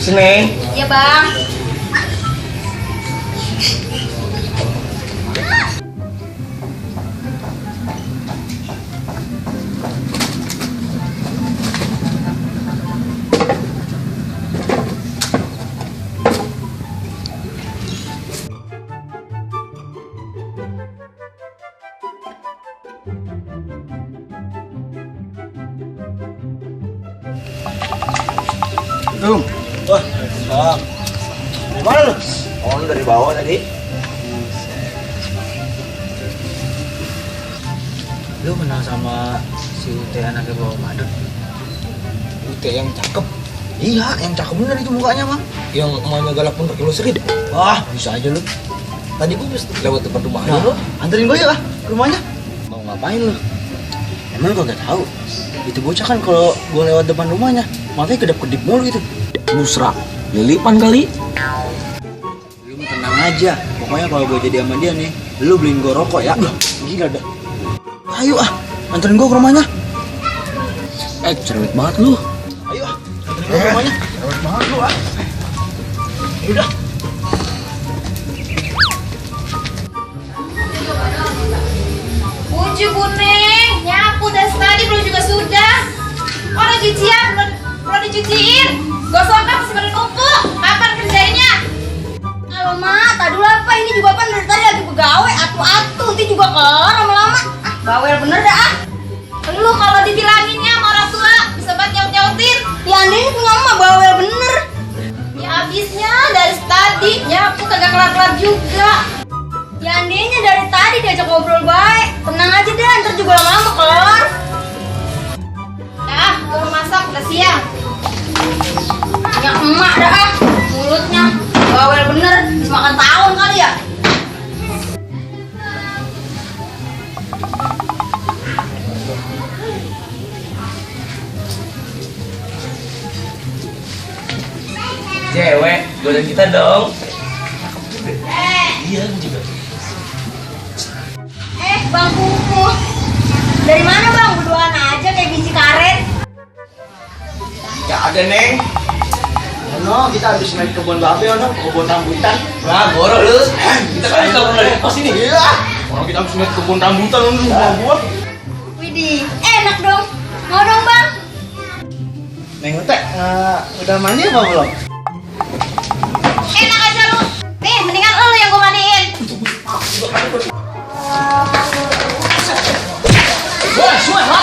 Sini. Iya bang. Rum. Wah, salam. Dari mana lu? Oh, dari bawah tadi. Lu kenal sama si Ute anaknya bawa madut? Ute yang cakep. Iya, yang cakep bener itu mukanya, Bang. Yang emaknya galak pun kaki lu serit. Wah, bisa aja lu. Tadi gua mesti lewat depan rumah Nah, lu. anterin gue ya ke rumahnya. Mau ngapain lu? Emang lu kagak tahu? Itu bocah kan kalau gua lewat depan rumahnya, matanya kedap-kedip mulu gitu. Busra. Lilipan kali. Lu mah tenang aja. Pokoknya kalau gue jadi sama dia nih, lu beliin gue rokok ya. Gila dah. Ayo anterin gue ke rumahnya. Cerewet banget lu. Ayo anterin gue ke rumahnya. Cerewet banget lu Udah. Puji kuning, nyapu dan tadi belum juga sudah. Orang cucian belum dicuciin. Gosokkan masih pada numpuk. Kapan kerjainnya? Kalau mak, tadi dulu apa? Ini juga kan dari tadi lagi begawe, atu-atu, nanti juga kelar lama-lama. Bawel bener dah ah. Lu kalau dibilanginnya sama orang tua bisa banget nyaut-nyautin. Ya ini punya emak bawel bener. Ya habisnya dari tadi nyapu kagak kelar-kelar juga. Ya andainya dari tadi diajak ngobrol baik. Tenang aja deh, ntar juga lama-lama kelar. Dah, gua masak udah siang. Ya emak dah ah, mulutnya bawel bener, habis makan tahun kali ya. Cewek, godain kita dong. Iya, gua juga. Bang Kuku. Dari mana bang? Berduaan aja kayak biji karet. Ya ada, Neng. No, kita habis main kebun babe, kebun rambutan. Wah, goro lu. Kita kan bisa pernah di pos ini. Iya. Orang kita habis main kebun rambutan lu rumah gua. Widih, enak dong. Mau dong bang? Neng Ute, udah mandi apa belum? Enak aja lu. Nih, mendingan lu yang gua mandiin. Wah, suara